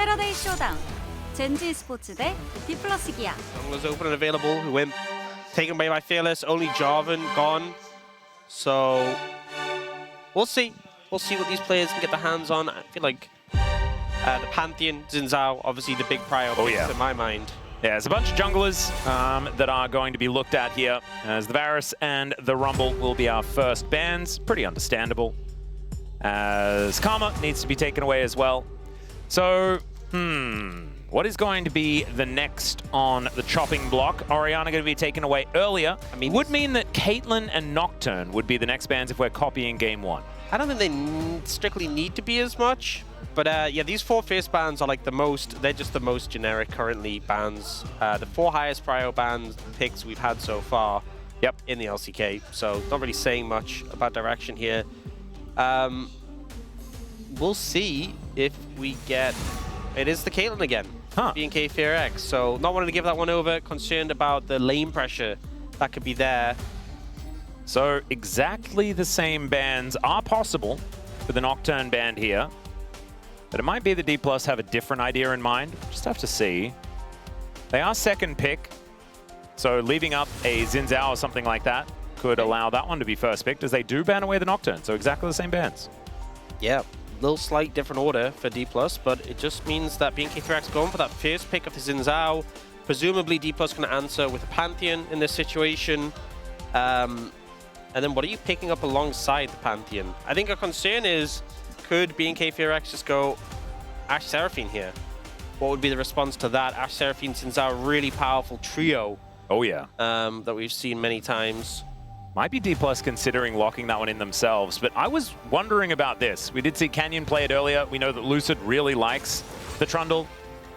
세러데이 쇼다운 젠지 스포츠 대 디플러스 기아. Was open and available. Who went taken away by Fearless. Only Jarvan gone. So we'll see. We'll see what these players can get their hands on. I feel like the Pantheon, Xin Zhao, obviously the big prior picks in my mind. Yeah, there's a bunch of junglers that are going to be looked at here, as the Varus and the Rumble will be our first bans. Pretty understandable, as Karma needs to be taken away as well. So, what is going to be the next on the chopping block? Orianna going to be taken away earlier. I mean, would mean that Caitlyn and Nocturne would be the next bans if we're copying game one. I don't think they strictly need to be as much. But yeah, these 4 face bans are like the most, they're just the most generic currently bans. The 4 highest prio bans picks we've had so far in the LCK. So not really saying much about direction here. We'll see if we get, it is the Caitlyn again, BNK FearX. So not wanting to give that one over, concerned about the lane pressure that could be there. So exactly the same bans are possible for the Nocturne band here. But it might be the D+ have a different idea in mind. Just have to see. They are second pick, so leaving up a Xin Zhao or something like that could allow that one to be first picked, as they do ban away the Nocturne. So exactly the same bans. Yeah, little slight different order for D+, but it just means that BNK FearX going for that first pick of the Xin Zhao. Presumably D+ can answer with a Pantheon in this situation. And then what are you picking up alongside the Pantheon? I think a concern is, could BNK FearX just go Ashe Seraphine here? What would be the response to that? Ashe Seraphine, Xin Zhao, really powerful trio. Oh yeah. That we've seen many times. Might be D+ considering locking that one in themselves, but I was wondering about this. We did see Canyon play it earlier. We know that Lucid really likes the Trundle,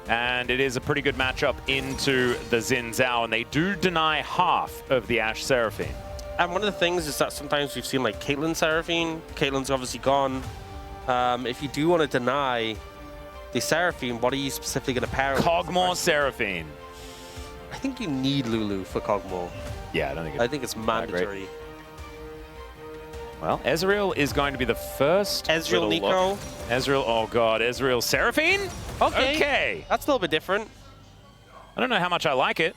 and it is a pretty good matchup into the Xin Zhao, and they do deny half of the Ashe Seraphine. And one of the things is that sometimes we've seen like Caitlyn Seraphine. Caitlyn's obviously gone. If you do want to deny the Seraphine, what are you specifically going to pair with? Kog'Maw Seraphine. I think you need Lulu for Kog'Maw. Yeah, I think it's mandatory. Well, Ezreal is going to be the first. Ezreal Nico. Ezreal, oh god, Ezreal Seraphine? Okay. That's a little bit different. I don't know how much I like it,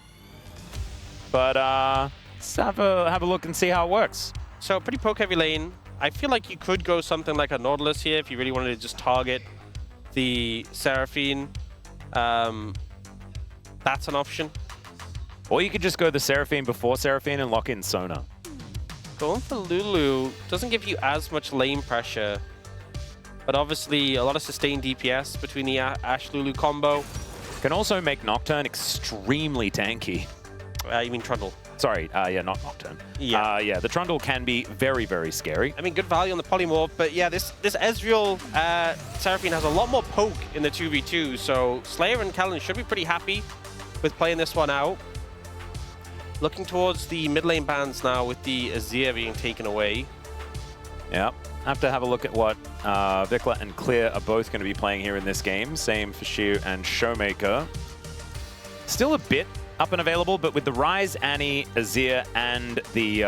but let's have a look and see how it works. So pretty poke heavy lane. I feel like you could go something like a Nautilus here if you really wanted to just target the Seraphine. That's an option. Or you could just go the Seraphine before Seraphine and lock in Sona. Going for Lulu doesn't give you as much lane pressure, but obviously a lot of sustained DPS between the Ashe-Lulu combo. Can also make Nocturne extremely tanky. You mean Trundle? Sorry, yeah, not Nocturne. Yeah. Yeah, the Trundle can be very, very scary. I mean, good value on the Polymorph, but yeah, this Ezreal Seraphine has a lot more poke in the 2v2, so Slayer and Kellen should be pretty happy with playing this one out. Looking towards the mid lane bans now with the Azir being taken away. Yep. Have to have a look at what Vikla and Clear are both going to be playing here in this game. Same for Shiu and Showmaker. Still a bit up and available, but with the Ryze, Annie, Azir, and the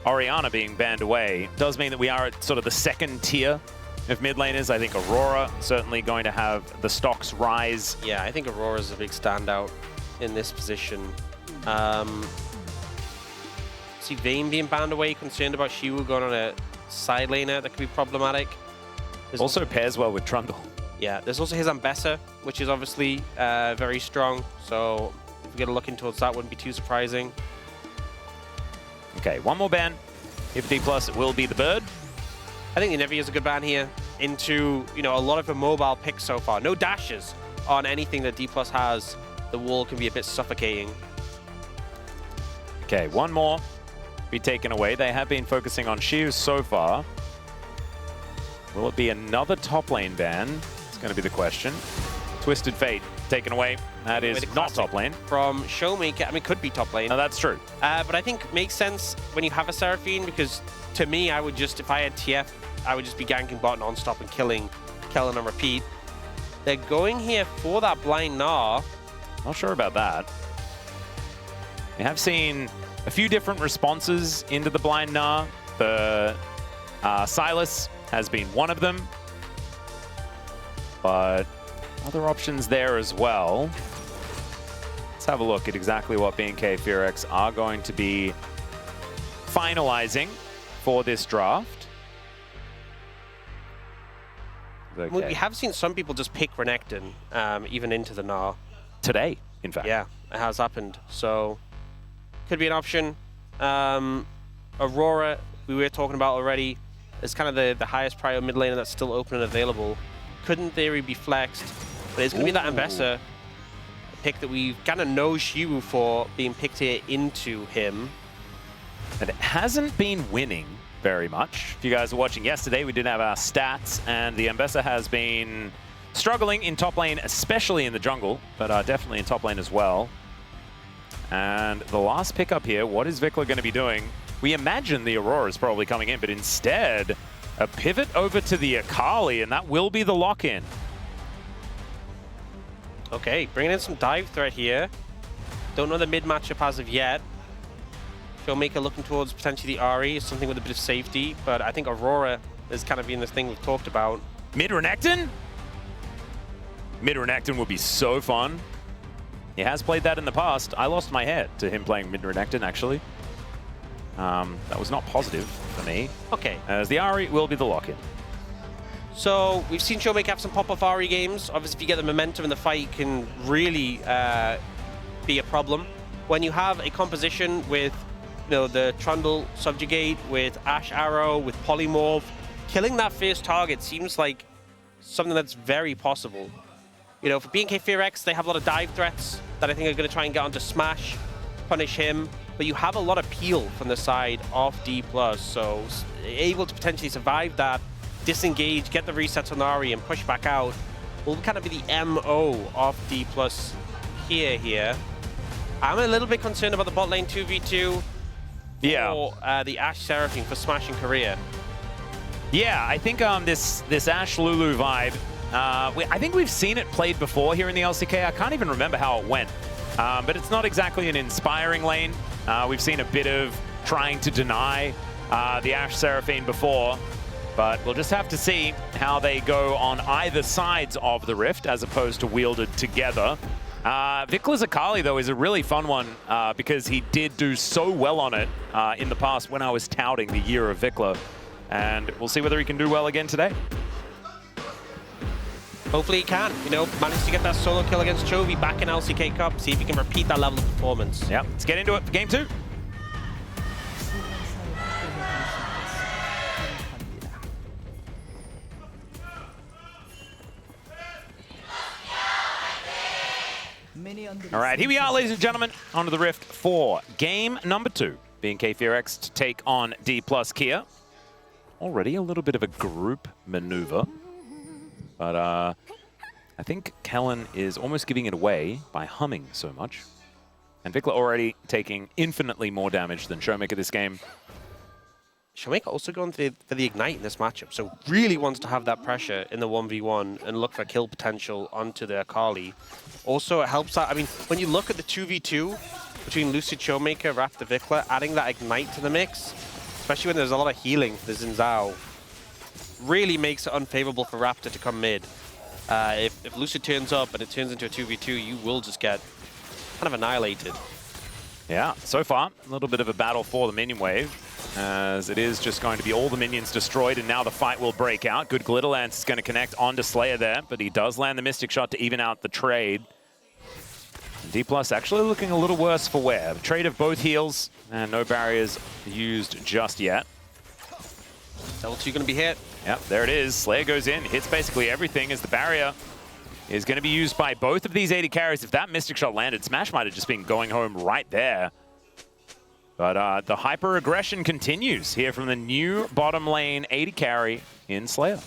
Orianna being banned away, does mean that we are at sort of the second tier of mid laners. I think Aurora certainly going to have the stocks rise. Yeah, I think Aurora's a big standout in this position. See Vayne being banned away, concerned about Shiwu going on a side laner that could be problematic. Also pairs well with Trundle. Yeah, there's also his Ambessa, which is obviously very strong. So if we get a look towards that, wouldn't be too surprising. Okay, one more ban. If D+, it will be the Bird. I think the Nevi is a good ban here into, you know, a lot of the mobile picks so far. No dashes on anything that D+ has. The wall can be a bit suffocating. Okay, one more be taken away. They have been focusing on Shiu so far. Will it be another top lane ban? It's going to be the question. Twisted Fate taken away. That is not top lane. From Showmaker, I mean, could be top lane. No, that's true. But I think makes sense when you have a Seraphine, because to me, I would just, if I had TF, I would just be ganking bot non-stop and killing Kellen on repeat. They're going here for that blind Gnar. Not sure about that. We have seen a few different responses into the blind Gnar. The Silas has been one of them, but other options there as well. Let's have a look at exactly what BNK FearX are going to be finalizing for this draft. Okay. We have seen some people just pick Renekton, even into the Gnar. Today, in fact. Yeah, it has happened. So, could be an option. Aurora, we were talking about already, is kind of the highest prior mid laner that's still open and available. Could in theory be flexed, but it's going to be that Ambessa pick that we kind of know Shiwu for being picked here into him. And it hasn't been winning very much. If you guys were watching yesterday, we did have our stats, and the Ambessa has been struggling in top lane, especially in the jungle, but definitely in top lane as well. And the last pickup here, what is Vikla going to be doing? We imagine the Aurora is probably coming in, but instead, a pivot over to the Akali, and that will be the lock-in. Okay, bringing in some dive threat here. Don't know the mid matchup as of yet. Showmaker looking towards potentially the Ahri, something with a bit of safety, but I think Aurora is kind of being this thing we've talked about. Mid Renekton? Mid Renekton would be so fun. He has played that in the past. I lost my head to him playing mid Renekton, actually. That was not positive for me. Okay. As the Ahri will be the lock-in. So we've seen Showmaker have some pop-off Ahri games. Obviously, if you get the momentum in the fight, it can really be a problem. When you have a composition with the Trundle Subjugate, with Ash Arrow, with Polymorph, killing that first target seems like something that's very possible. For BNK FearX, they have a lot of dive threats that I think are going to try and get onto Smash, punish him, but you have a lot of peel from the side of D+, so able to potentially survive that, disengage, get the resets on Ahri, and push back out will kind of be the MO of D+ here. I'm a little bit concerned about the bot lane 2v2 for the Ashe Seraphine for smashing Korea. Yeah, I think this Ashe Lulu vibe, I think we've seen it played before here in the LCK. I can't even remember how it went, but it's not exactly an inspiring lane. We've seen a bit of trying to deny the Ashe Seraphine before, but we'll just have to see how they go on either sides of the Rift as opposed to wielded together. Vikla's Akali, though, is a really fun one because he did do so well on it in the past when I was touting the year of Vikla. And we'll see whether he can do well again today. Hopefully he can. Managed to get that solo kill against Chovy back in LCK Cup. See if he can repeat that level of performance. Yep, let's get into it for game 2. All right, here we are, ladies and gentlemen, onto the Rift for game number 2. BNK FearX to take on D+ Kia. Already a little bit of a group maneuver, but I think Kellen is almost giving it away by humming so much. And Vikla already taking infinitely more damage than Showmaker this game. Showmaker also going for the Ignite in this matchup, so really wants to have that pressure in the 1v1 and look for kill potential onto the Akali. Also, it helps out, when you look at the 2v2 between Lucid Showmaker, Raptor Vikla, adding that Ignite to the mix, especially when there's a lot of healing for the Xin Zhao, really makes it unfavorable for Raptor to come mid. If Lucid turns up and it turns into a 2v2, you will just get kind of annihilated. Yeah, so far, a little bit of a battle for the minion wave, as it is just going to be all the minions destroyed, and now the fight will break out. Good Glitterlance is going to connect onto Slayer there, but he does land the Mystic Shot to even out the trade. D+ actually looking a little worse for wear. Trade of both heals, and no barriers used just yet. Level 2 going to be hit. Yep, there it is. Slayer goes in, hits basically everything as the barrier is going to be used by both of these AD carries. If that Mystic Shot landed, Smash might have just been going home right there. But the hyper-aggression continues here from the new bottom lane AD carry in Slayer.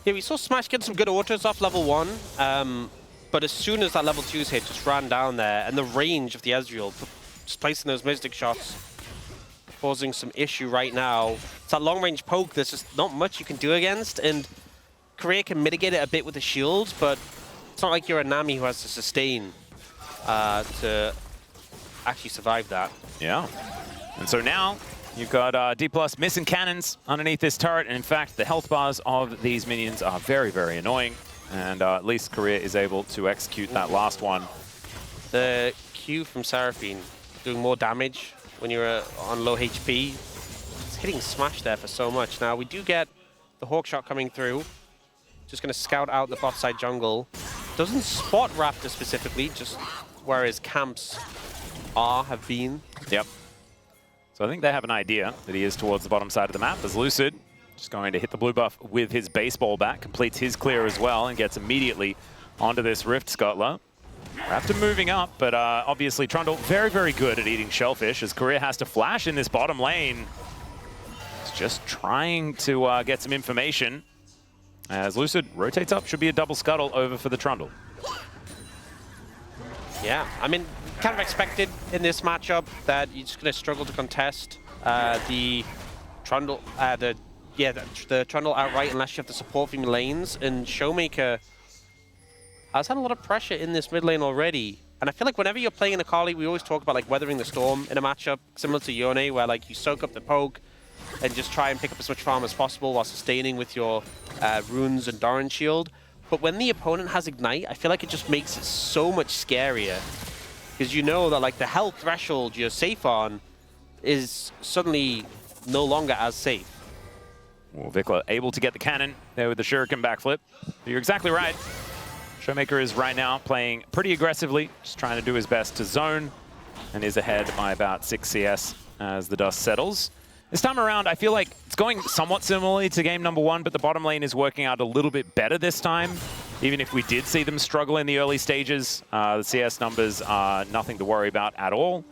Yeah, we saw Smash get some good autos off level 1, but as soon as that level 2's hit, just ran down there, and the range of the Ezreal, just placing those Mystic Shots, causing some issue right now. It's that long-range poke, there's just not much you can do against, and Korea can mitigate it a bit with the shields, but it's not like you're a Nami who has to sustain to actually survive that. Yeah. And so now you've got D+ missing cannons underneath this turret, and in fact, the health bars of these minions are very, very annoying. And at least Korea is able to execute that last one. The Q from Seraphine doing more damage when you're on low HP. It's hitting Smash there for so much. Now, we do get the Hawk Shot coming through. Just going to scout out the bot side jungle. Doesn't spot Raptor specifically, just where his camps have been. Yep. So I think they have an idea that he is towards the bottom side of the map. As Lucid just going to hit the blue buff with his baseball bat, completes his clear as well, and gets immediately onto this Rift Scuttler. Raptor moving up, but obviously Trundle very, very good at eating shellfish, as Korea has to flash in this bottom lane. He's just trying to get some information. As Lucid rotates up, should be a double scuttle over for the Trundle. Yeah, I mean, kind of expected in this matchup that you're just going to struggle to contest the Trundle, the Trundle outright unless you have the support from lanes. And Showmaker has had a lot of pressure in this mid lane already. And I feel like whenever you're playing Akali, we always talk about like weathering the storm in a matchup, similar to Yone, where like you soak up the poke and just try and pick up as much farm as possible while sustaining with your runes and Doran shield. But when the opponent has Ignite, I feel like it just makes it so much scarier. Because you know that like the health threshold you're safe on is suddenly no longer as safe. Well, Vikla able to get the cannon there with the Shuriken backflip. You're exactly right. Showmaker is right now playing pretty aggressively, just trying to do his best to zone, and is ahead by about 6 CS as the dust settles. This time around, I feel like it's going somewhat similarly to game number 1, but the bottom lane is working out a little bit better this time. Even if we did see them struggle in the early stages, the CS numbers are nothing to worry about at all.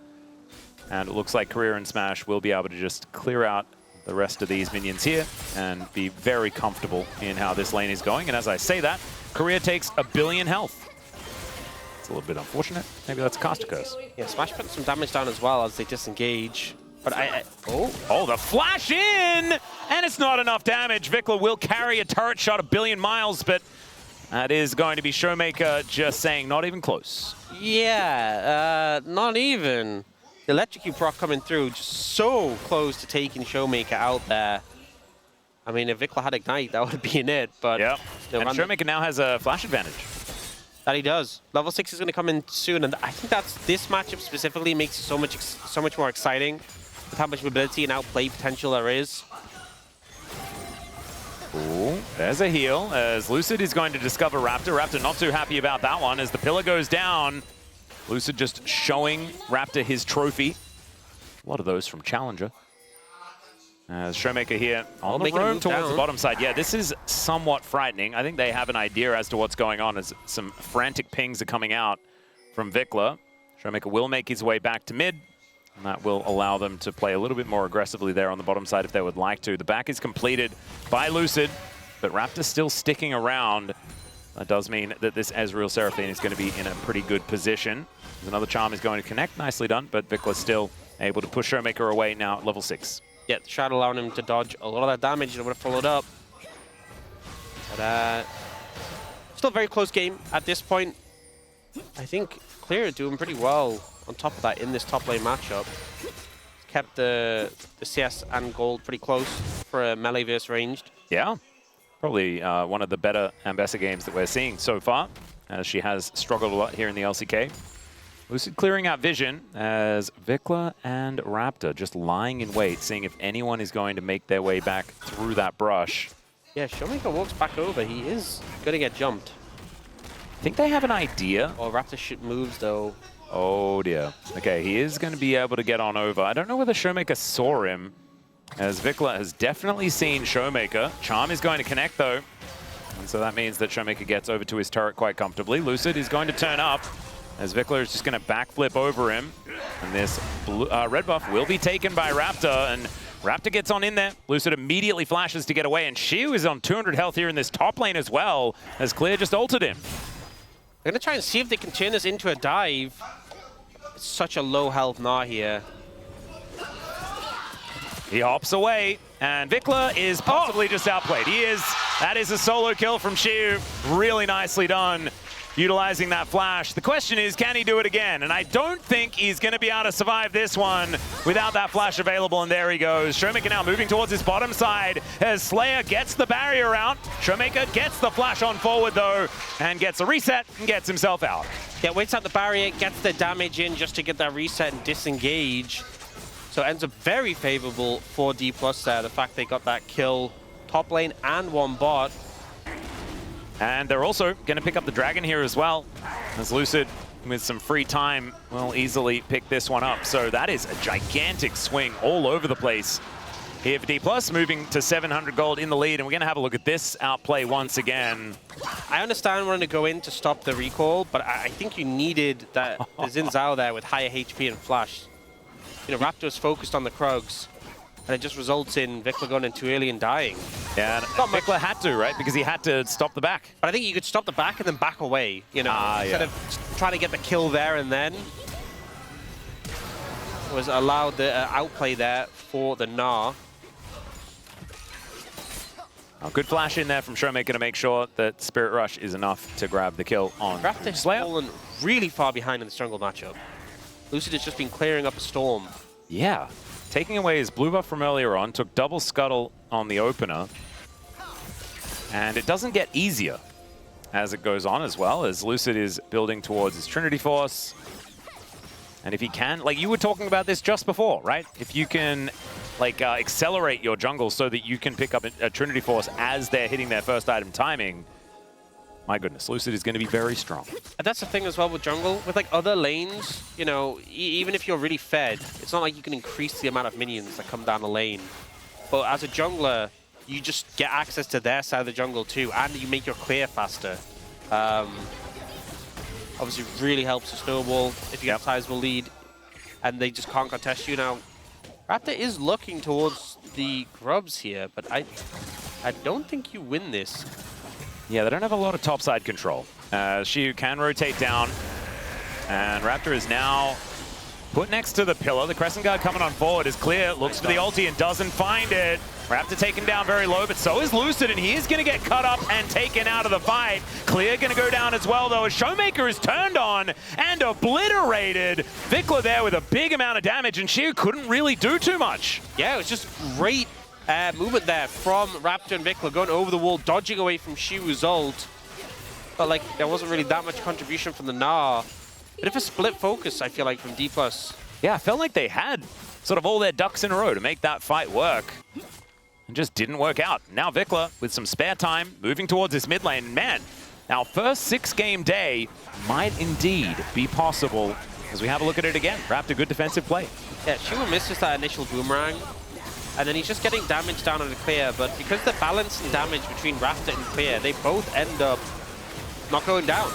And it looks like Korea and Smash will be able to just clear out the rest of these minions here and be very comfortable in how this lane is going. And as I say that, Korea takes 1 billion health. It's a little bit unfortunate. Maybe that's a caster curse. Yeah, Smash put some damage down as well as they disengage. But Oh, the flash in! And it's not enough damage. Vikla will carry a turret shot 1 billion miles, but that is going to be Showmaker just saying not even close. Yeah, not even. The Electrocute proc coming through, just so close to taking Showmaker out there. I mean, if Vikla had Ignite, that would have been it, but... Yeah, and Showmaker now has a flash advantage. That he does. Level 6 is going to come in soon, and I think this matchup specifically makes it so much more exciting with how much mobility and outplay potential there is. Ooh, there's a heal as Lucid is going to discover Raptor. Raptor not too happy about that one as the pillar goes down. Lucid just showing Raptor his trophy. A lot of those from Challenger. As Showmaker here on the roam towards the bottom side. Yeah, this is somewhat frightening. I think they have an idea as to what's going on as some frantic pings are coming out from Vikla. Showmaker will make his way back to mid, and that will allow them to play a little bit more aggressively there on the bottom side if they would like to. The back is completed by Lucid, but Raptor still sticking around. That does mean that this Ezreal Seraphine is going to be in a pretty good position. Another charm is going to connect. Nicely done, but Vikla still able to push Showmaker away now at level 6. Yeah, the Shadow allowing him to dodge a lot of that damage that would have followed up. But still a very close game at this point. I think Clear doing pretty well on top of that in this top lane matchup. Kept the CS and gold pretty close for a melee versus ranged. Yeah, probably one of the better Ambessa games that we're seeing so far, as she has struggled a lot here in the LCK. Lucid clearing out vision as Vikla and Raptor just lying in wait, seeing if anyone is going to make their way back through that brush. Yeah, Showmaker walks back over. He is going to get jumped. I think they have an idea. Oh, Raptor shoot moves, though. Oh, dear. Okay, he is going to be able to get on over. I don't know whether Showmaker saw him, as Vikla has definitely seen Showmaker. Charm is going to connect, though. And so that means that Showmaker gets over to his turret quite comfortably. Lucid is going to turn up, as Vikla is just going to backflip over him. And this red buff will be taken by Raptor, and Raptor gets on in there. Lucid immediately flashes to get away, and Shiu is on 200 health here in this top lane as well, as Clear just ulted him. They're going to try and see if they can turn this into a dive. It's such a low health Gnar here. He hops away, and Vikla is possibly just outplayed. He is. That is a solo kill from Shiu. Really nicely done. utilizing that flash. The question is, can he do it again? And I don't think he's going to be able to survive this one without that flash available, and there he goes. Showmaker now moving towards his bottom side as Slayer gets the barrier out. Showmaker gets the flash on forward, though, and gets a reset and gets himself out. Yeah, waits out the barrier, gets the damage in just to get that reset and disengage. So it ends up very favorable for D+ there, the fact they got that kill top lane and one bot. And they're also going to pick up the dragon here as well, as Lucid, with some free time, will easily pick this one up. So that is a gigantic swing all over the place here for D+, moving to 700 gold in the lead. And we're going to have a look at this outplay once again. I understand wanting to go in to stop the recall, but I think you needed that Xin Zhao there with higher HP and flash. You know, Raptor's focused on the Krugs, and it just results in Vikla going in too early and dying. Yeah, and Vikla had to, right? Because he had to stop the back. But I think you could stop the back and then back away, you know, instead of trying to get the kill there and then. Was allowed the outplay there for the Gnar. Oh, good flash in there from Showmaker to make sure that Spirit Rush is enough to grab the kill on Raptor has Slayer. fallen really far behind in this jungle matchup. Lucid has just been clearing up a storm. Yeah. Taking away his blue buff from earlier on, took double scuttle on the opener. And it doesn't get easier as it goes on as well, as Lucid is building towards his Trinity Force. And if he can, like you were talking about this just before, right? If you can like accelerate your jungle so that you can pick up a Trinity Force as they're hitting their first item timing, my goodness, Lucid is going to be very strong. And that's the thing as well with jungle. With like other lanes, you know, even if you're really fed, it's not like you can increase the amount of minions that come down the lane. But as a jungler, you just get access to their side of the jungle too, and you make your clear faster. Obviously really helps the snowball if you get a sizable lead, and they just can't contest you. Now, Raptor is looking towards the grubs here, but I don't think you win this. Yeah, they don't have a lot of topside control. Shiu can rotate down, and Raptor is now put next to the pillar. The Crescent Guard coming on forward is clear, looks for the ulti and doesn't find it. Raptor taken down very low, but so is Lucid, and he is going to get cut up and taken out of the fight. Clear going to go down as well, though, as Showmaker is turned on and obliterated. Vikla there with a big amount of damage, and Shiu couldn't really do too much. Yeah, it was just great movement there from Raptor and Vikla, going over the wall, dodging away from Shiu's ult. But like, there wasn't really that much contribution from the Gnar. Bit of a split focus, I feel like, from D+. Yeah, I felt like they had sort of all their ducks in a row to make that fight work. And just didn't work out. Now Vikla, with some spare time, moving towards his mid lane. Man, our first 6-game day might indeed be possible as we have a look at it again. Raptor, good defensive play. Yeah, Shiu misses that initial boomerang, and then he's just getting damage down on the clear, but because the balance in damage between Raptor and clear, they both end up not going down.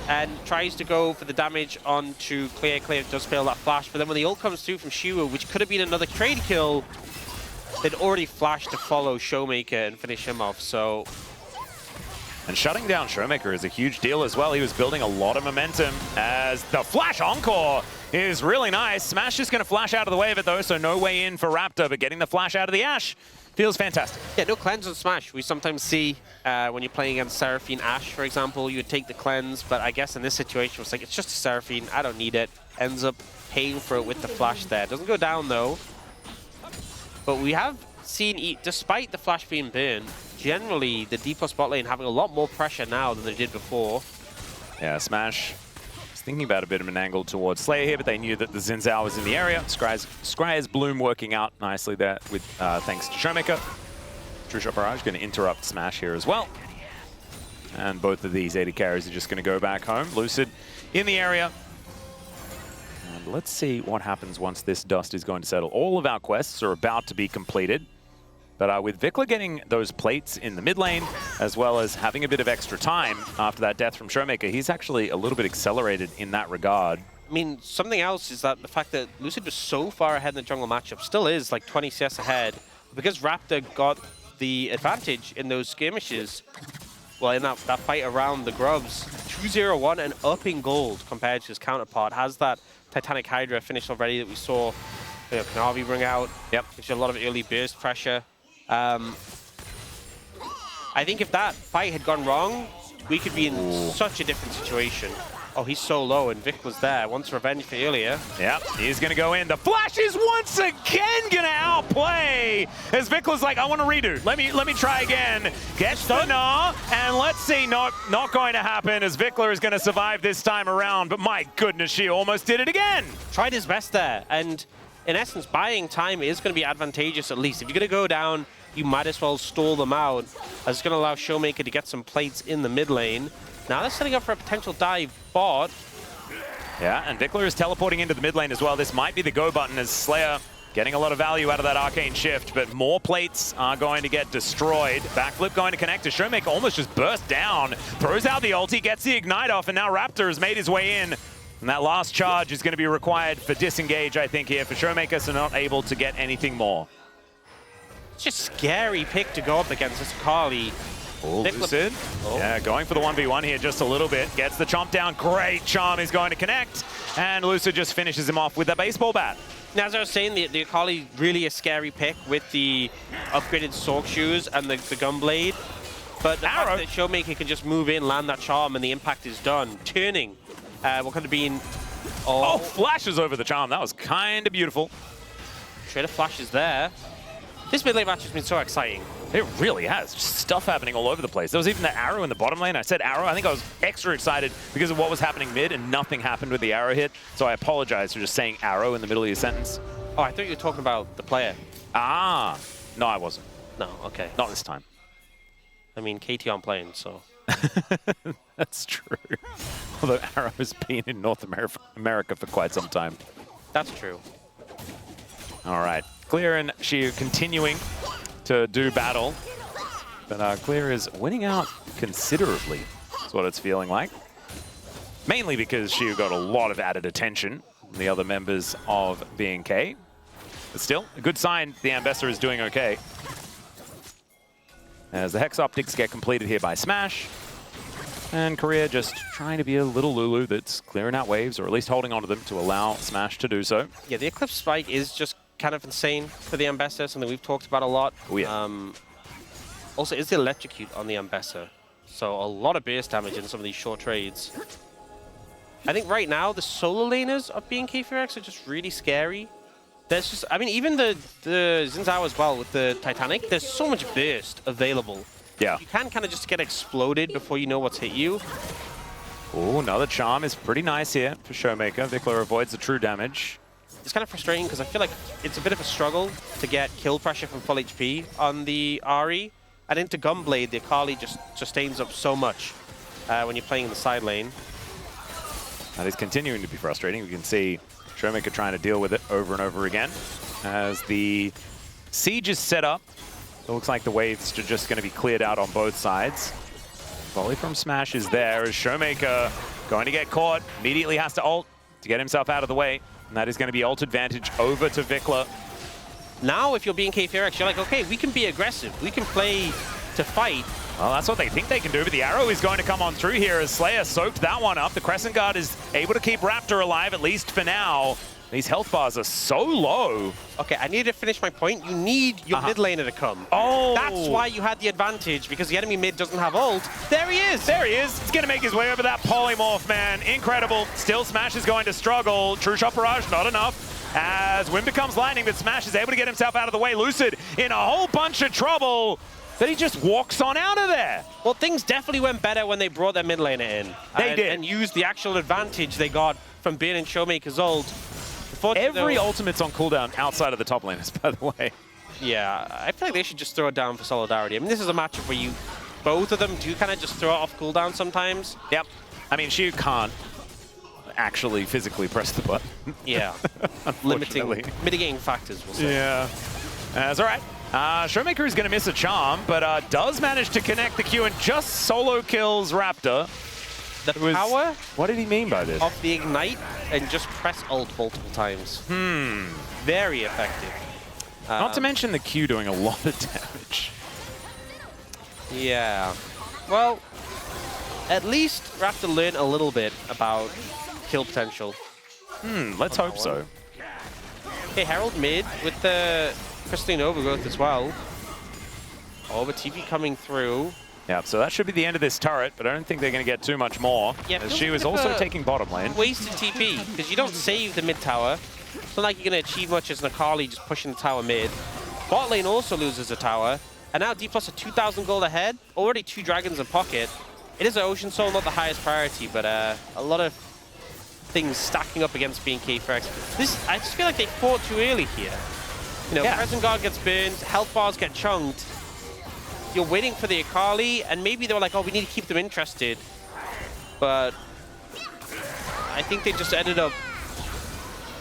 And tries to go for the damage onto clear. Clear does fail that flash, but then when the ult comes through from Shiu, which could have been another trade kill, they'd already flashed to follow Showmaker and finish him off, so... And shutting down Showmaker is a huge deal as well. He was building a lot of momentum as the flash encore is really nice. Smash is going to flash out of the way of it though, so no way in for Raptor, but getting the flash out of the Ashe feels fantastic. Yeah, no cleanse on Smash. We sometimes see when you're playing against Seraphine Ashe, for example, you would take the cleanse, but I guess in this situation, it's like, it's just a Seraphine, I don't need it. Ends up paying for it with the flash there. Doesn't go down though. But we have seen, despite the flash being burned, generally the D+ bot lane having a lot more pressure now than they did before. Yeah, Smash was thinking about a bit of an angle towards Slayer here, but they knew that the Xin Zhao was in the area. Scryer's Bloom working out nicely there with thanks to Showmaker. True Shot Barrage going to interrupt Smash here as well. And both of these AD carries are just going to go back home. Lucid in the area. And let's see what happens once this dust is going to settle. All of our quests are about to be completed. But with Vikla getting those plates in the mid lane, as well as having a bit of extra time after that death from Showmaker, he's actually a little bit accelerated in that regard. I mean, something else is that the fact that Lucid was so far ahead in the jungle matchup, still is like 20 CS ahead, because Raptor got the advantage in those skirmishes, well, in that fight around the grubs, 2-0-1 and up in gold compared to his counterpart, has that Titanic Hydra finish already that we saw Kanavi bring out. Yep. Gives you a lot of early burst pressure. I think if that fight had gone wrong, we could be in such a different situation. Oh, he's so low, and Vic was there. Wants revenge for earlier. Yep, he's going to go in. The flash is once again going to outplay. As Vicla's like, I want to redo. Let me try again. Gets the gnaw, and let's see. Not going to happen, as Vicla is going to survive this time around. But my goodness, she almost did it again. Tried his best there, and in essence, buying time is going to be advantageous at least. If you're going to go down, you might as well stall them out, as it's going to allow Showmaker to get some plates in the mid lane. Now they're setting up for a potential dive bot. Yeah, and Vikler is teleporting into the mid lane as well. This might be the go button, as Slayer getting a lot of value out of that arcane shift, but more plates are going to get destroyed. Backflip going to connect to Showmaker, almost just burst down. Throws out the ulti, gets the ignite off, and now Raptor has made his way in. And that last charge is going to be required for disengage, I think, here for Showmaker, so not able to get anything more. It's just a scary pick to go up against this Kali. Oh, Lucid. Oh. Yeah, going for the 1v1 here just a little bit. Gets the chomp down. Great charm is going to connect. And Lucid just finishes him off with the baseball bat. Now, as I was saying, the Akali really a scary pick with the upgraded Sork shoes and the Gunblade. But the fact that Showmaker can just move in, land that charm, and the impact is done. Turning. What could have been... Oh, flashes over the charm. That was kind of beautiful. Trader flashes there. This mid lane match has been so exciting. It really has. Just stuff happening all over the place. There was even the arrow in the bottom lane. I said arrow. I think I was extra excited because of what was happening mid, and nothing happened with the arrow hit. So I apologize for just saying arrow in the middle of your sentence. Oh, I thought you were talking about the player. Ah. No, I wasn't. No, okay. Not this time. I mean, KT on playing, so... That's true. Although Arrow has been in North America for quite some time. That's true. All right. Clear and Shiu continuing to do battle. But Clear is winning out considerably, is what it's feeling like. Mainly because Shiu got a lot of added attention from the other members of BNK. But still, a good sign the Ambassador is doing okay. As the Hex Optics get completed here by Smash. And Korea just trying to be a little Lulu that's clearing out waves, or at least holding onto them to allow Smash to do so. Yeah, the Eclipse Spike is just kind of insane for the Ambassador, something we've talked about a lot. Oh, yeah. Also, is the Electrocute on the Ambassador. So a lot of burst damage in some of these short trades. I think right now, the solo laners of BNK4X are just really scary. There's just, I mean, even the Xin Zhao as well with the Titanic, there's so much burst available. Yeah. You can kind of just get exploded before you know what's hit you. Oh, another charm is pretty nice here for Showmaker. Vikler avoids the true damage. It's kind of frustrating because I feel like it's a bit of a struggle to get kill pressure from full HP on the Ahri. And into Gunblade, the Akali just sustains up so much when you're playing in the side lane. That is continuing to be frustrating. We can see Showmaker trying to deal with it over and over again. As the siege is set up, it looks like the waves are just going to be cleared out on both sides. Volley from Smash is there as Showmaker going to get caught. Immediately has to ult to get himself out of the way. And that is going to be ult advantage over to Vikla. Now, if you're BNK4X, you're like, okay, we can be aggressive. We can play to fight. Well, that's what they think they can do, but the arrow is going to come on through here as Slayer soaked that one up. The Crescent Guard is able to keep Raptor alive, at least for now. These health bars are so low. Okay, I need to finish my point. You need your mid laner to come. Oh! That's why you had the advantage, because the enemy mid doesn't have ult. There he is! There he is! He's going to make his way over that polymorph, man. Incredible. Still, Smash is going to struggle. True Shot Barrage, not enough. As Wind becomes lightning, but Smash is able to get himself out of the way. Lucid in a whole bunch of trouble. That he just walks on out of there. Well, things definitely went better when they brought their mid laner in. They did. And used the actual advantage they got from being in Showmaker's ult. Every ultimate's on cooldown outside of the top laners, by the way. Yeah, I feel like they should just throw it down for solidarity. I mean, this is a matchup where both of them do kind of just throw it off cooldown sometimes. Yep. I mean, Shiu can't actually physically press the button. Yeah. Mitigating factors, we'll say. Yeah. That's all right. Showmaker is going to miss a charm, but does manage to connect the Q and just solo kills Raptor. The power? What did he mean by this? Of the ignite and just press ult multiple times. Very effective. Not to mention the Q doing a lot of damage. Yeah. Well, at least Raptor learned a little bit about kill potential. Let's hope so. Okay, Herald mid with the Crystalline Overgrowth as well. Oh, but TV coming through. Yeah, so that should be the end of this turret, but I don't think they're going to get too much more. Yeah, as she was also taking bottom lane. Wasted TP, because you don't save the mid tower. It's not like you're going to achieve much as Nakali just pushing the tower mid. Bot lane also loses a tower, and now D+ are 2,000 gold ahead, already 2 dragons in pocket. It is an Ocean Soul, not the highest priority, but a lot of things stacking up against BFX. I just feel like they fought too early here. You know, Present Guard gets burned, health bars get chunked. You're waiting for the Akali, and maybe they were like, oh, we need to keep them interested. But I think they just ended up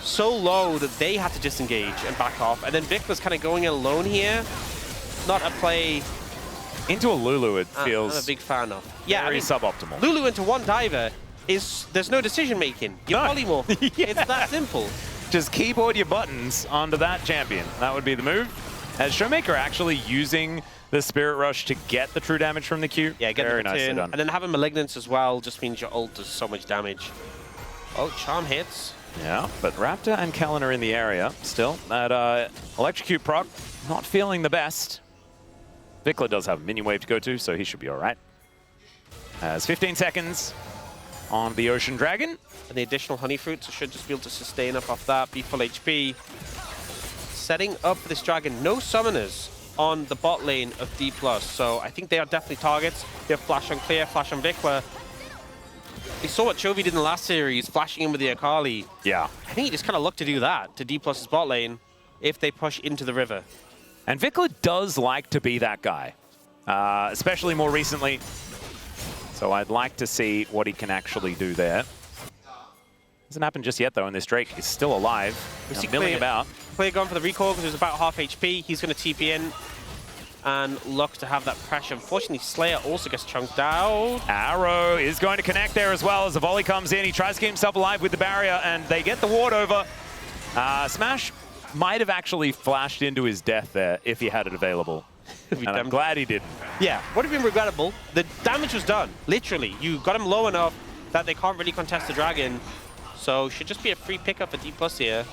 so low that they had to disengage and back off. And then Vic was kind of going in alone here. Not a play. Into a Lulu, it feels I'm a big fan of. Yeah, very suboptimal. Lulu into one diver there's no decision making. You polymorph. Yeah. It's that simple. Just keyboard your buttons onto that champion. That would be the move. As Showmaker actually using the Spirit Rush to get the true damage from the Q. Yeah, get very the nicely turn. done. And then having Malignance as well just means your ult does so much damage. Oh, Charm hits. Yeah, but Raptor and Kellen are in the area still. That Electrocute proc, not feeling the best. Vikla does have a minion wave to go to, so he should be all right. As 15 seconds on the Ocean Dragon. And the additional honey fruits should just be able to sustain up off that, be full HP. Setting up for this dragon, no summoners on the bot lane of D+, so I think they are definitely targets. They have flash on Clear, flash on Vikla. We saw what Chovy did in the last series, flashing in with the Akali. Yeah. I think he just kind of looked to do that to D+'s bot lane if they push into the river. And Vikla does like to be that guy, especially more recently. So I'd like to see what he can actually do there. Hasn't happened just yet, though, and this Drake is still alive. He's milling about. Clear going for the recall because he was about half HP. He's going to TP in and look to have that pressure. Unfortunately, Slayer also gets chunked out. Arrow is going to connect there as well as the volley comes in. He tries to keep himself alive with the barrier, and they get the ward over. Smash might have actually flashed into his death there if he had it available. And I'm glad he didn't. Yeah, would have been regrettable. The damage was done, literally. You got him low enough that they can't really contest the dragon. So should just be a free pickup for D+ here.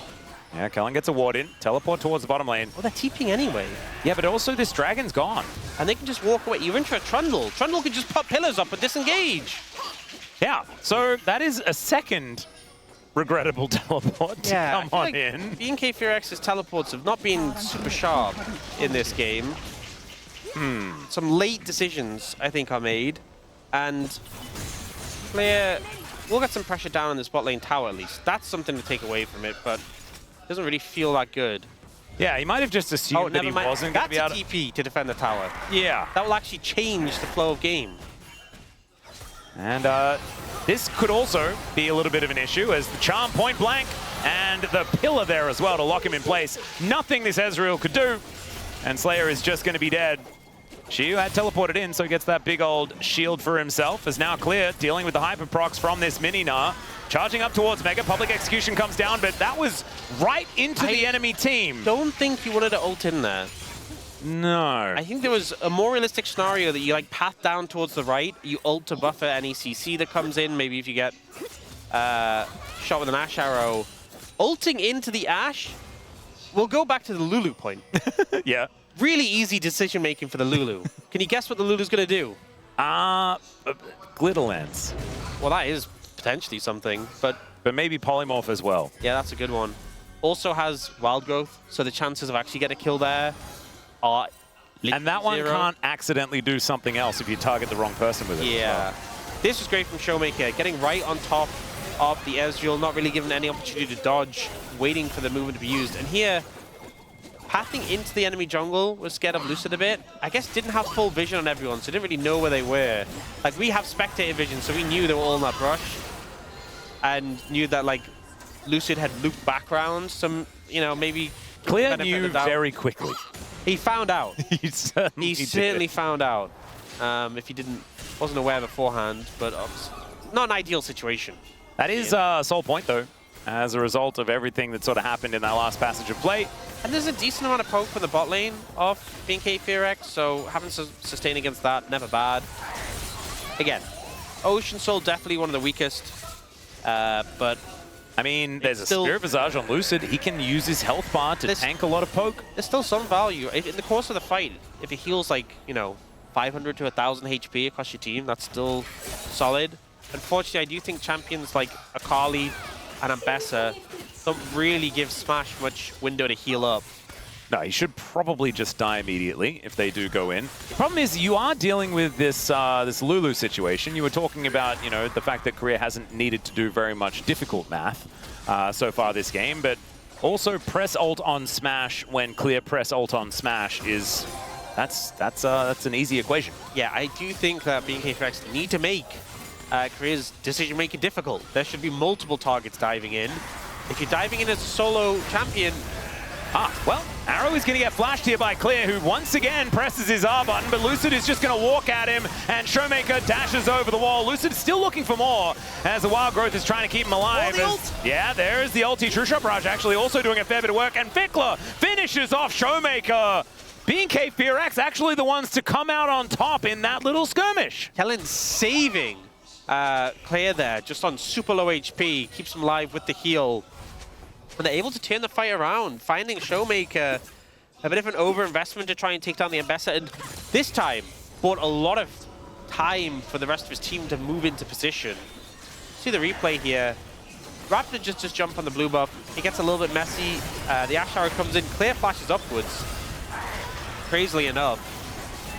Yeah, Kellen gets a ward in, teleport towards the bottom lane. Oh, they're TPing anyway. Yeah, but also this dragon's gone. And they can just walk away. You're in for a Trundle. Trundle can just put pillars up and disengage. Yeah, so that is a second regrettable teleport to come on in. BFX's teleports have not been super sharp in this game. Some late decisions, I think, are made. And Clear will get some pressure down on this bot lane tower, at least. That's something to take away from it, but it doesn't really feel that good. Yeah, he might have just assumed that he wasn't going to be able to... That's a TP to defend the tower. Yeah. That will actually change the flow of game. And this could also be a little bit of an issue as the charm point blank and the pillar there as well to lock him in place. Nothing this Ezreal could do. And Slayer is just going to be dead. Shiyu had teleported in, so he gets that big old shield for himself. Is now Clear, dealing with the hyper procs from this mini Gnar. Charging up towards Mega. Public Execution comes down, but that was right into the enemy team. Don't think you wanted to ult in there. No. I think there was a more realistic scenario that you like path down towards the right, you ult to buffer any CC that comes in, maybe if you get shot with an Ash arrow. Ulting into the Ash, we'll go back to the Lulu point. Yeah. Really easy decision making for the Lulu. Can you guess what the Lulu's going to do? Glitter Lance. Well, that is potentially something, but maybe Polymorph as well. yeah, that's a good one. Also has Wild Growth, so the chances of actually getting a kill there are and that one can't accidentally do something else if you target the wrong person with it. Yeah. This was great from Showmaker, getting right on top of the Ezreal, not really given any opportunity to dodge, waiting for the movement to be used. And here, pathing into the enemy jungle was scared of Lucid a bit. I guess didn't have full vision on everyone, so didn't really know where they were. Like, we have spectator vision, so we knew they were all in that brush. And knew that, like, Lucid had looped background, some, you know, maybe... Clear knew very quickly. He found out. He certainly found out. If he wasn't aware beforehand, but not an ideal situation. That is Soul Point, though, as a result of everything that sort of happened in that last passage of play. And there's a decent amount of poke from the bot lane of BFX, so having to sustain against that, never bad. Again, Ocean Soul definitely one of the weakest, but... I mean, there's a Spirit Visage on Lucid. He can use his health bar to tank a lot of poke. There's still some value. In the course of the fight, if it heals, like, you know, 500 to 1,000 HP across your team. That's still solid. Unfortunately, I do think champions like Akali and Ambessa don't really give Smash much window to heal up. No, he should probably just die immediately if they do go in. The problem is you are dealing with this this Lulu situation. You were talking about, you know, the fact that Korea hasn't needed to do very much difficult math so far this game, but also press ult on Smash when clear press ult on Smash is that's an easy equation. Yeah, I do think that BFX need to make Korea's decision-making difficult. There should be multiple targets diving in. If you're diving in as a solo champion, well, Arrow is going to get flashed here by Clear, who once again presses his R button, but Lucid is just going to walk at him, and Showmaker dashes over the wall. Lucid is still looking for more, as the Wild Growth is trying to keep him alive. Yeah, there's the ulti. True Shot Barrage actually also doing a fair bit of work, and Vikla finishes off Showmaker. BNK FearX actually the ones to come out on top in that little skirmish. Kellen saving Clear there, just on super low HP, keeps him alive with the heal. And they're able to turn the fight around, finding Showmaker a bit of an overinvestment to try and take down the Ambessa, and this time bought a lot of time for the rest of his team to move into position. See the replay here. Raptor just jump on the blue buff. It gets a little bit messy. The Ash Arrow comes in, Clear flashes upwards, crazily enough.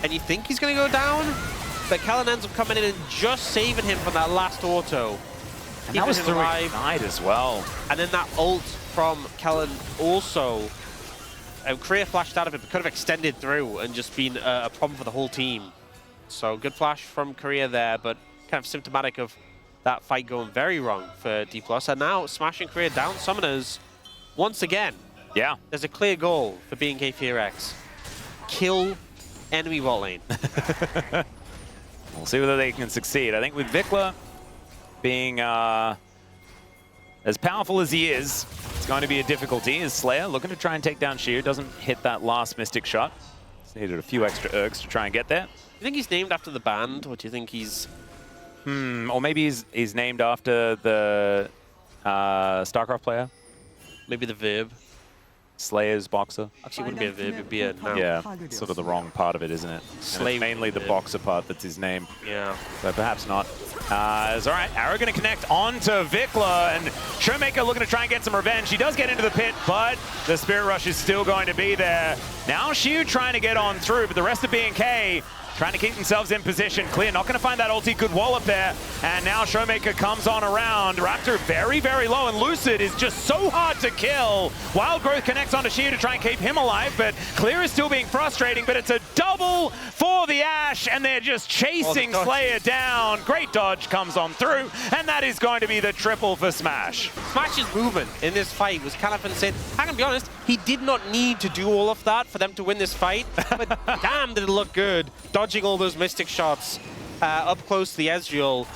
And you think he's going to go down, but Kellen ends up coming in and just saving him from that last auto. And that was through Ignite as well. And then that ult from Kellen also, Korea flashed out of it, but could have extended through and just been a problem for the whole team. So good flash from Korea there, but kind of symptomatic of that fight going very wrong for D+. And now smashing Korea down summoners once again. Yeah. There's a clear goal for BNK FearX. Kill enemy bot lane. We'll see whether they can succeed. I think with Vikla being as powerful as he is, it's going to be a difficulty. As Slayer looking to try and take down Sheer, doesn't hit that last Mystic shot. Just needed a few extra ergs to try and get there. Do you think he's named after the band, or do you think he's... Or maybe he's named after the StarCraft player? Maybe the verb. Slayer's boxer. Actually, it wouldn't be a verb, it'd be a noun. Yeah, sort of the wrong part of it, isn't it? It's mainly the boxer part that's his name. Yeah. So perhaps not. It's all right. Arrow going to connect onto Vikla, and Showmaker looking to try and get some revenge. He does get into the pit, but the Spirit Rush is still going to be there. Now Shiu trying to get on through, but the rest of BNK trying to keep themselves in position. Clear, not going to find that ulti. Good wallop there. And now Showmaker comes on around. Raptor very, very low, and Lucid is just so hard to kill. Wild Growth connects onto Sheer to try and keep him alive, but Clear is still being frustrating, but it's a double for the Ashe, and they're just chasing Slayer down. Great dodge comes on through, and that is going to be the triple for Smash. Smash's movement in this fight was kind of insane. I can be honest, he did not need to do all of that for them to win this fight, but damn did it look good. Dodging all those Mystic shots up close to the Ezreal.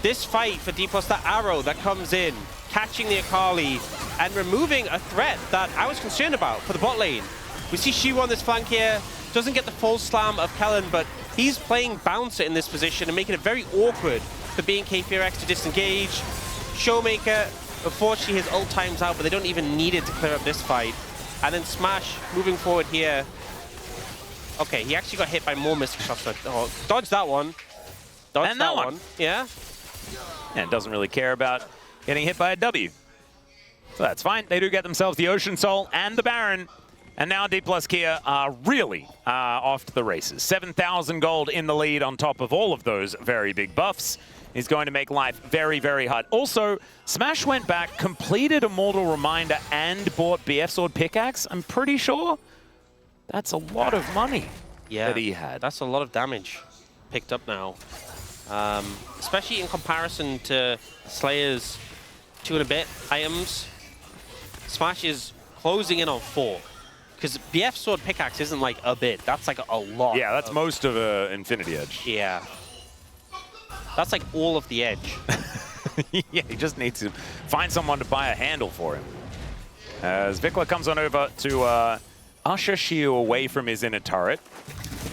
This fight for D+, that arrow that comes in, catching the Akali, and removing a threat that I was concerned about for the bot lane. We see Shu on this flank here, doesn't get the full slam of Kellen, but he's playing bouncer in this position and making it very awkward for BNK FearX to disengage. Showmaker, unfortunately his ult time's out, but they don't even need it to clear up this fight. And then Smash moving forward here. Okay, he actually got hit by more Mystic shots. Oh, dodge that one. Dodge that one. Yeah. And doesn't really care about getting hit by a W. So that's fine. They do get themselves the Ocean Soul and the Baron. And now D+ Kia are really off to the races. 7,000 gold in the lead on top of all of those very big buffs. Is going to make life very, very hard. Also, Smash went back, completed Immortal Reminder, and bought BF Sword Pickaxe. I'm pretty sure that's a lot of money that he had. That's a lot of damage picked up now. Especially in comparison to Slayer's 2 and a bit items. Smash is closing in on 4. Because BF Sword Pickaxe isn't like a bit, that's like a lot. Yeah, that's most of Infinity Edge. Yeah. That's like all of the edge. Yeah, he just needs to find someone to buy a handle for him. As Vikla comes on over to usher Shiu away from his inner turret.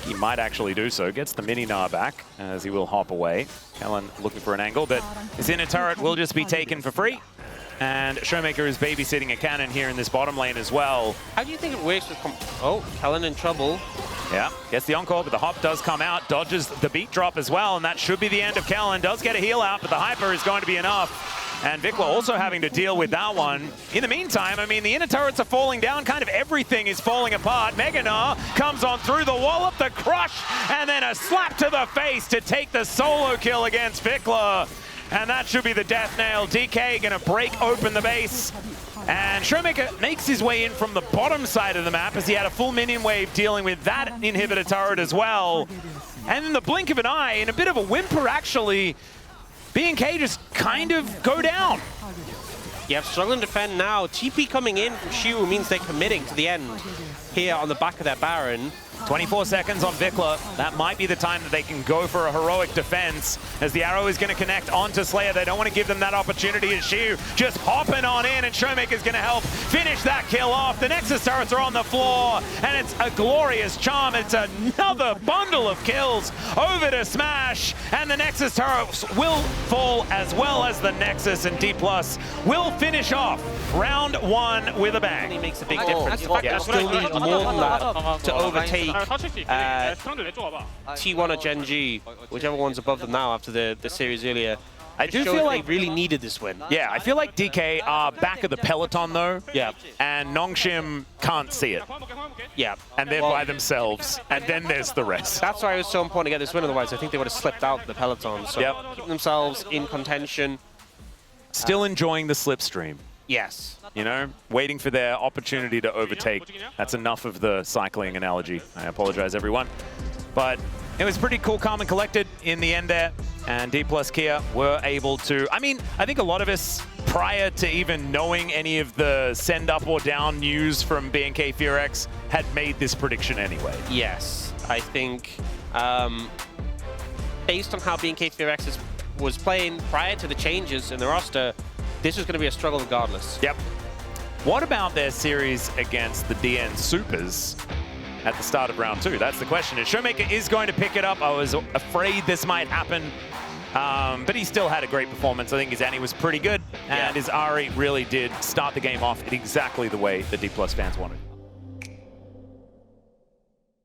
He might actually do so. Gets the mini-Gnar back as he will hop away. Kellen looking for an angle, but his inner turret will just be taken for free. And Showmaker is babysitting a cannon here in this bottom lane as well. How do you think it works with... Oh, Kellen in trouble. Yeah, gets the encore, but the hop does come out, dodges the beat drop as well, and that should be the end of Kellen. Does get a heal out, but the hyper is going to be enough. And Vikla also having to deal with that one. In the meantime, I mean, the inner turrets are falling down. Kind of everything is falling apart. Meganar comes on through the wallop, the crush, and then a slap to the face to take the solo kill against Vikla. And that should be the death nail. DK gonna break open the base. And Showmaker makes his way in from the bottom side of the map as he had a full minion wave dealing with that inhibitor turret as well. And in the blink of an eye, in a bit of a whimper actually, B&K just kind of go down. Yeah, struggling to defend now. TP coming in from Shu means they're committing to the end here on the back of their Baron. 24 seconds on Vikla. That might be the time that they can go for a heroic defense as the arrow is going to connect onto Slayer. They don't want to give them that opportunity as Shu just hopping on in, and Showmaker's going to help finish that kill off. The Nexus turrets are on the floor, and it's a glorious charm. It's another bundle of kills over to Smash, and the Nexus turrets will fall as well as the Nexus, and D+ will finish off round 1 with a bang. He makes a big difference. The fact that they still need more than that to overtake T1 or Gen G, whichever one's above them now after the series earlier. I do feel like they really needed this win. Yeah, I feel like DK are back of the peloton though. Yeah. And Nongshim can't see it. Yeah. And they're by themselves. And then there's the rest. That's why it was so important to get this win, otherwise I think they would have slipped out the peloton. So keeping themselves in contention. Still enjoying the slipstream. Yes. You know, waiting for their opportunity to overtake. That's enough of the cycling analogy. I apologize, everyone. But it was pretty cool, calm, and collected in the end there. And D+ Kia were able to... I mean, I think a lot of us, prior to even knowing any of the send up or down news from B&K FearX, had made this prediction anyway. Yes. I think based on how B&K FearX was playing prior to the changes in the roster, this was going to be a struggle regardless. Yep. What about their series against the DN Supers at the start of round 2? That's the question. And Showmaker is going to pick it up. I was afraid this might happen, but he still had a great performance. I think his Annie was pretty good, and his Ari really did start the game off in exactly the way the D+ fans wanted.